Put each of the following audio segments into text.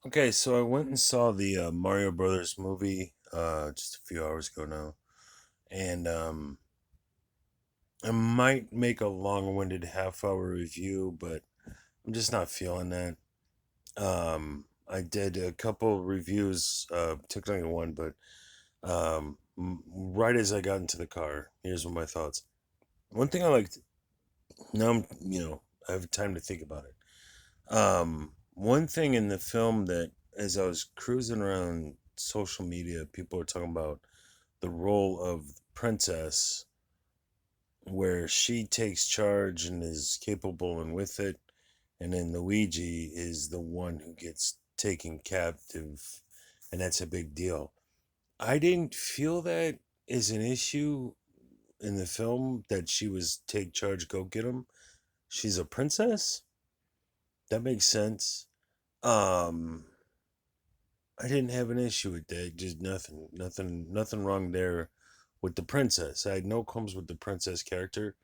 Okay, so I went and saw the Mario Brothers movie just a few hours ago now, and I might make a long-winded half-hour review, but I'm just not feeling that. I did a couple reviews, took only one, but right as I got into the car, here's what my thoughts. One thing I liked. Now I have time to think about it. One thing in the film that, as I was cruising around social media, people were talking about the role of princess, where she takes charge and is capable and with it, and then Luigi is the one who gets taken captive, and that's a big deal. I didn't feel that is an issue in the film that she was take charge, go get him. She's a princess. That makes sense. Um, I didn't have an issue with that. Just nothing wrong there with the princess. I had no qualms with the princess character.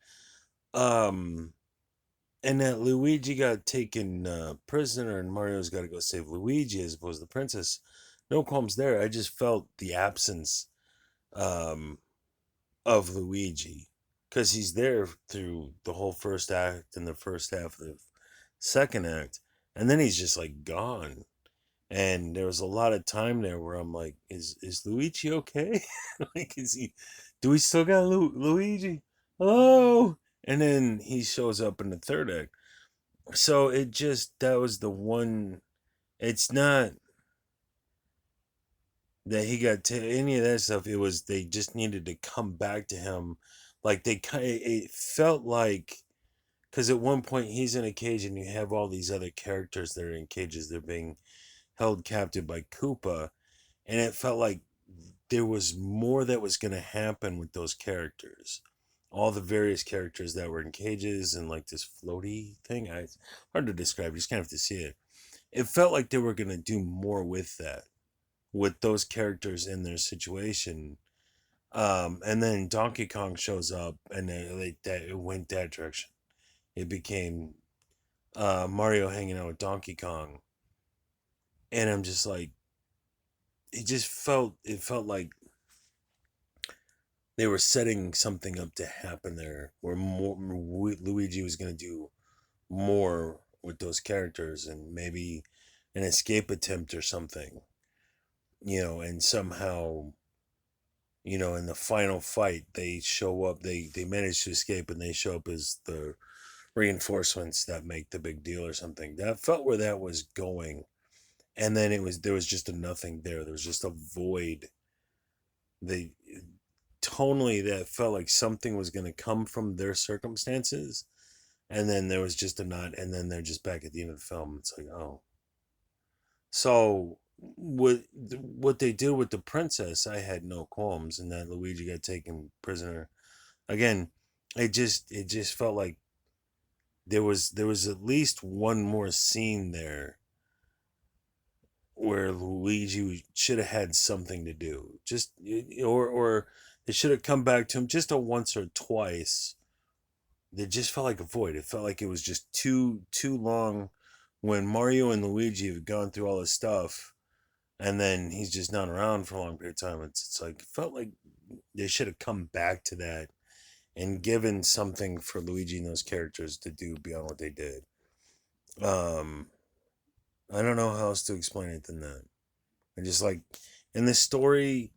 Um, and that Luigi got taken prisoner, and Mario's got to go save Luigi as opposed to the princess. No qualms there. I just felt the absence um, of Luigi because he's there through the whole first act and the first half of the second act, and then he's just like gone. And there was a lot of time there where I'm like, is Luigi okay? Like, is he? Do we still got Luigi? Hello? And then he shows up in the third act. So it just that was the one. It's not that he got any of that stuff. It was they just needed to come back to him, like they kind. It felt like because at one point he's in a cage and you have all these other characters that are in cages. They're being held captive by Koopa, and it felt like there was more that was going to happen with those characters, all the various characters that were in cages and like this floaty thing. It's hard to describe, you just kind of have to see it. It felt like they were going to do more with that, with those characters in their situation. And then Donkey Kong shows up and it went that direction. It became Mario hanging out with Donkey Kong, and I'm just like, it felt like they were setting something up to happen there where Luigi was going to do more with those characters and maybe an escape attempt or something, and somehow, in the final fight, they show up, they manage to escape and they show up as the reinforcements that make the big deal or something. That felt where that was going. And then there was just a nothing there. There was just a void. They tonally that felt like something was going to come from their circumstances, and then there was just a nod, and then they're just back at the end of the film. It's like, oh, so what they did with the princess, I had no qualms, and that Luigi got taken prisoner again. It just felt like there was at least one more scene there where Luigi should have had something to do, just or it should have come back to him just a once or twice. It just felt like a void. It felt like it was just too long when Mario and Luigi have gone through all this stuff, and then he's just not around for a long period of time. It's like it felt like they should have come back to that and given something for Luigi and those characters to do beyond what they did. Um, I don't know how else to explain it than that. I just like in this story,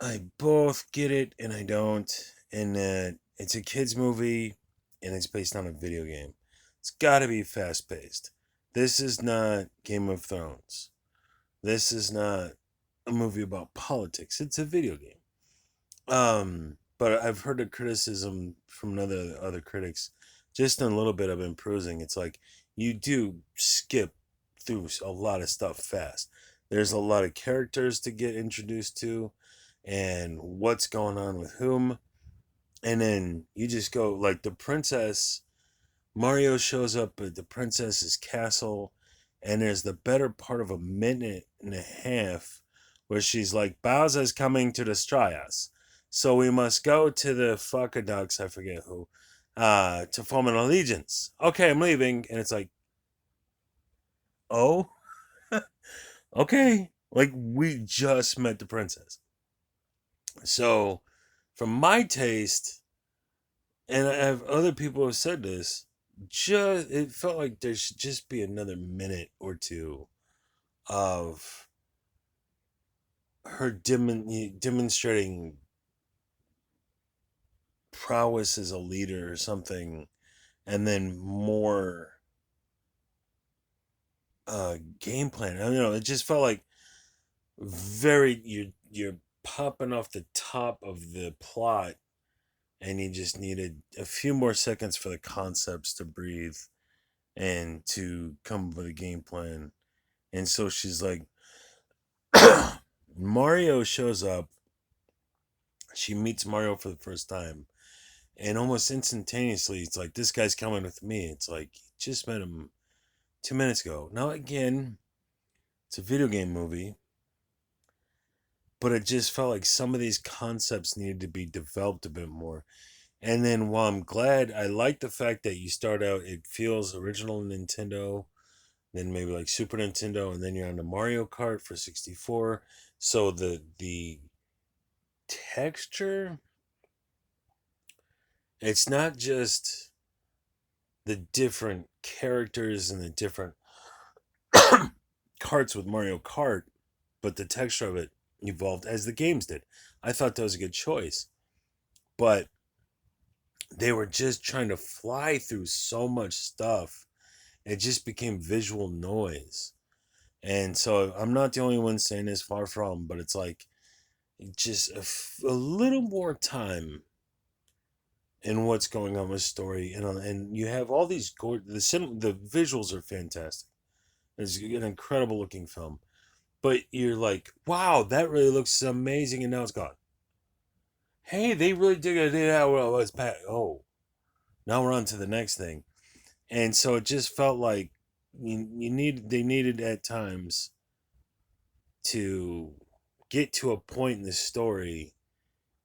I both get it and I don't. In that it's a kids movie and it's based on a video game. It's got to be fast paced. This is not Game of Thrones. This is not a movie about politics. It's a video game. But I've heard a criticism from other critics. Just in a little bit of improving, it's like you do skip through a lot of stuff fast. There's a lot of characters to get introduced to, and what's going on with whom, and then you just go like the princess. Mario shows up at the princess's castle, and there's the better part of a minute and a half where she's like, Bowser's coming to destroy us. So we must go to the fucker ducks, I forget who, to form an allegiance. Okay, I'm leaving. And it's like, oh? Okay, like we just met the princess. So, from my taste, and I have other people have said this, just it felt like there should just be another minute or two of her demonstrating prowess as a leader or something, and then more game plan. I don't know. It just felt like you're popping off the top of the plot, and you just needed a few more seconds for the concepts to breathe and to come up with a game plan. And so she's like, Mario shows up. She meets Mario for the first time, and almost instantaneously, it's like, this guy's coming with me. It's like, just met him 2 minutes ago. Now, again, it's a video game movie, but it just felt like some of these concepts needed to be developed a bit more. And then, while I'm glad, I like the fact that you start out, it feels original Nintendo, then maybe like Super Nintendo, and then you're on the Mario Kart for 64. So the texture, it's not just the different characters and the different carts with Mario Kart, but the texture of it evolved as the games did. I thought that was a good choice, but they were just trying to fly through so much stuff. It just became visual noise. And so I'm not the only one saying this, far from, but it's like just a little more time in what's going on with story, and you have all these the visuals are fantastic. It's an incredible looking film, but you're like, wow, that really looks amazing, and now it's gone. Hey, they really did it. Yeah, well, it's back. Oh, now we're on to the next thing, and so it just felt like they needed at times to get to a point in the story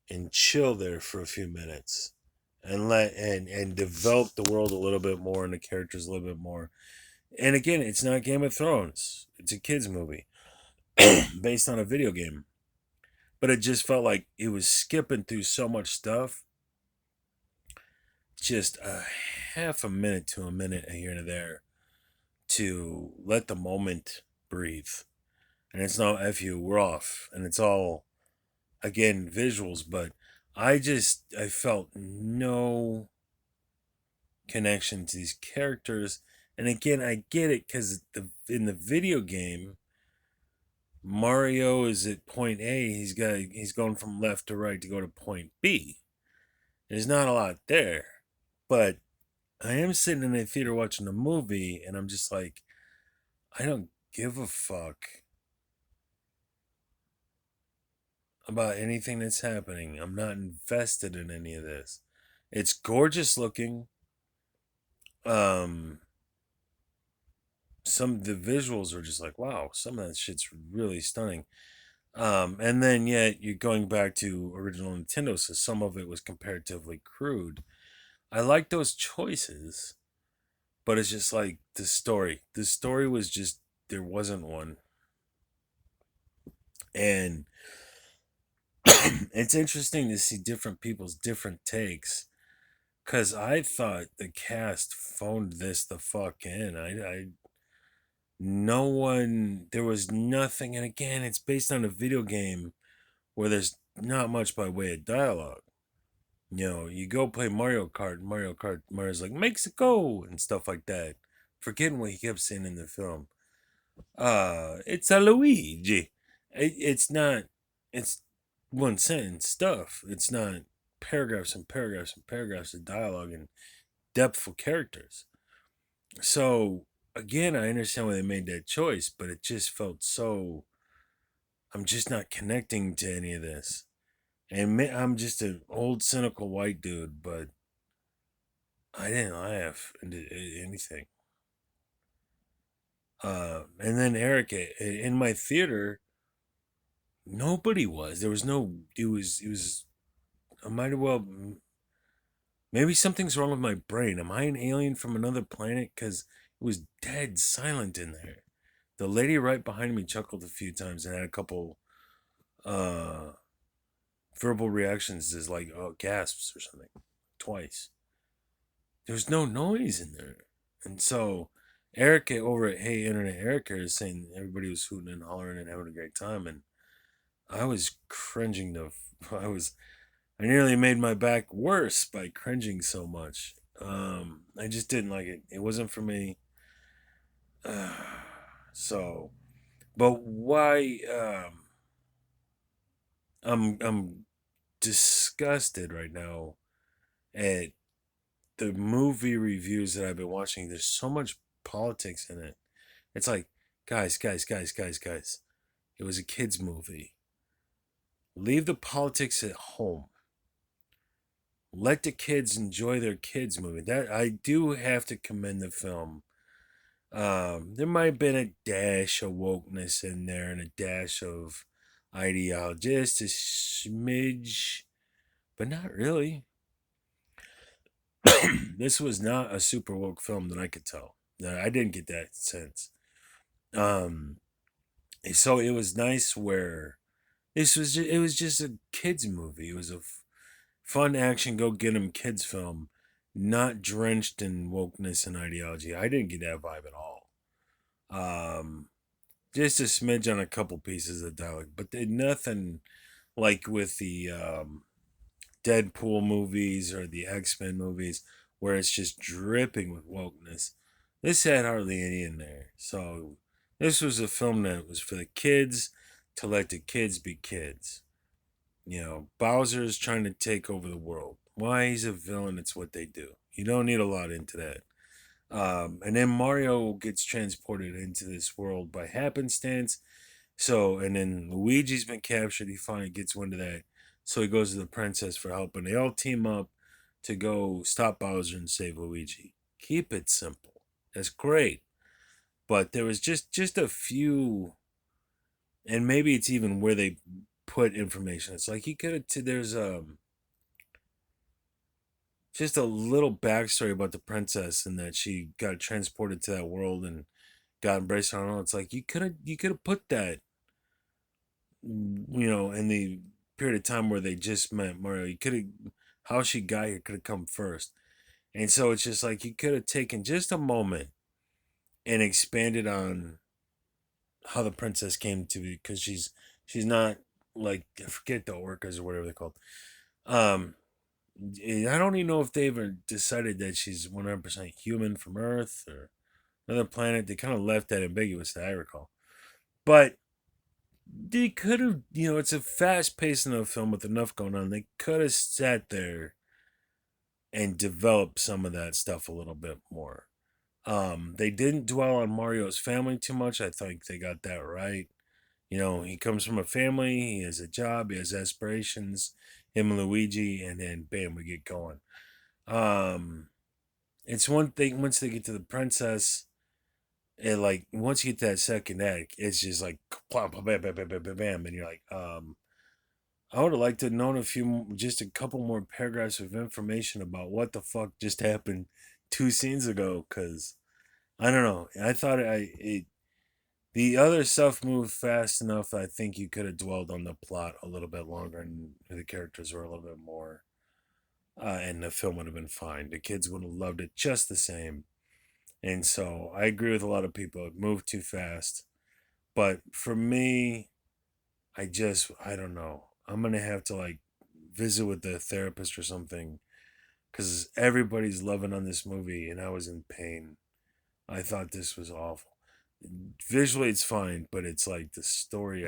and chill there for a few minutes and and develop the world a little bit more and the characters a little bit more. And again, it's not Game of Thrones. It's a kids movie based on a video game. But it just felt like it was skipping through so much stuff. Just a half a minute to a minute here and there to let the moment breathe. And it's now F you, we're off. And it's all, again, visuals, but I felt no connection to these characters. And again, I get it because in the video game, Mario is at point A. He's going from left to right to go to point B. There's not a lot there, but I am sitting in a theater watching a movie, and I'm just like, I don't give a fuck about anything that's happening. I'm not invested in any of this. It's gorgeous looking. Um, some of the visuals are just like, wow, some of that shit's really stunning. And then yet you're going back to original Nintendo, so some of it was comparatively crude. I like those choices, but it's just like the story. The story was just, there wasn't one. And it's interesting to see different people's different takes. Cause I thought the cast phoned this the fuck in. No one, there was nothing. And again, it's based on a video game where there's not much by way of dialogue. You know, you go play Mario Kart, Mario's like, Mexico, and stuff like that. Forgetting what he kept saying in the film. It's a Luigi. It's not, it's one sentence stuff. It's not paragraphs and paragraphs and paragraphs of dialogue and depthful characters. So, again, I understand why they made that choice, but it just felt so, I'm just not connecting to any of this. And I'm just an old cynical white dude, but I didn't laugh into anything. And then Eric, in my theater, nobody was. There was no. It was. I might have well. Maybe something's wrong with my brain. Am I an alien from another planet? Because it was dead silent in there. The lady right behind me chuckled a few times and had a couple uh verbal reactions, as like gasps or something, twice. There's no noise in there, and so Erica over at Hey Internet Erica is saying everybody was hooting and hollering and having a great time, and I was cringing to. I was. I nearly made my back worse by cringing so much. I just didn't like it. It wasn't for me. So, but why? I'm disgusted right now at the movie reviews that I've been watching. There's so much politics in it. It's like, guys. It was a kids' movie. Leave the politics at home. Let the kids enjoy their kids' movie. That I do have to commend the film. There might have been a dash of wokeness in there and a dash of ideology, just a smidge, but not really. This was not a super woke film that I could tell. I didn't get that sense. Um, so it was nice where it was just a kids movie. It was a fun action go get 'em kids film, not drenched in wokeness and ideology. I didn't get that vibe at all. Um, just a smidge on a couple pieces of dialogue, but nothing like with the Deadpool movies or the X-Men movies where it's just dripping with wokeness. This had hardly any in there. So this was a film that was for the kids to let the kids be kids. You know, Bowser's trying to take over the world. Why he's a villain, it's what they do. You don't need a lot into that. And then Mario gets transported into this world by happenstance. So, and then Luigi's been captured. He finally gets wind of that. So he goes to the princess for help, and they all team up to go stop Bowser and save Luigi. Keep it simple. That's great. But there was just a few, and maybe it's even where they put information. It's like he could have. There's just a little backstory about the princess and that she got transported to that world and got embraced. I don't know. It's like you could have put that, in the period of time where they just met Mario. You could have, how she got here could have come first. And so it's just like you could have taken just a moment and expanded on how the princess came to be, because she's not like, I forget the orcas or whatever they're called. Um, I don't even know if they ever decided that she's 100% human from Earth or another planet. They kind of left that ambiguous, that I recall. But they could have, it's a fast paced enough film with enough going on. They could have sat there and developed some of that stuff a little bit more. They didn't dwell on Mario's family too much. I think they got that right. He comes from a family, he has a job, he has aspirations, him and Luigi, and then bam, we get going. Um, it's one thing once they get to the princess, and like once you get to that second act, it's just like bam, bam, bam, bam, bam, bam, and you're like, I would have liked to have known just a couple more paragraphs of information about what the fuck just happened 2 scenes ago, because I don't know. I thought the other stuff moved fast enough. I think you could have dwelled on the plot a little bit longer, and the characters were a little bit more, and the film would have been fine. The kids would have loved it just the same. And so I agree with a lot of people. It moved too fast. But for me, I don't know. I'm going to have to like visit with the therapist or something, because everybody's loving on this movie and I was in pain. I thought this was awful. Visually, it's fine, but it's like the story.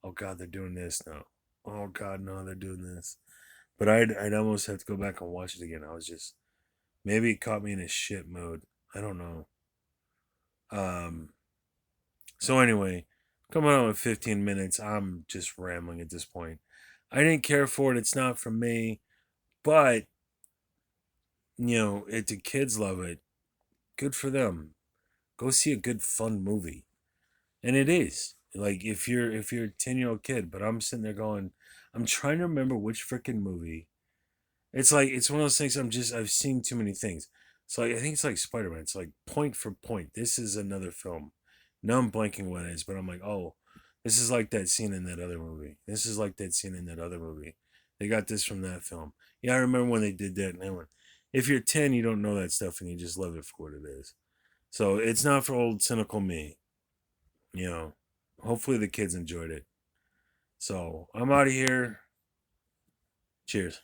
Oh God, they're doing this now. Oh God, no, they're doing this. But I'd almost have to go back and watch it again. I was just, maybe it caught me in a shit mode. I don't know. Um. So anyway, coming on with 15 minutes. I'm just rambling at this point. I didn't care for it. It's not for me. But if the kids love it, good for them. Go see a good fun movie. And it is. Like if you're a 10-year-old kid, but I'm sitting there going, I'm trying to remember which freaking movie. It's like it's one of those things. I've seen too many things. So I think it's like Spider-Man. It's like point for point. This is another film. Now I'm blanking what it is, but I'm like, oh, this is like that scene in that other movie. This is like that scene in that other movie. They got this from that film. Yeah, I remember when they did that. And they went, if you're 10, you don't know that stuff and you just love it for what it is. So it's not for old cynical me. You know, hopefully the kids enjoyed it. So I'm out of here. Cheers.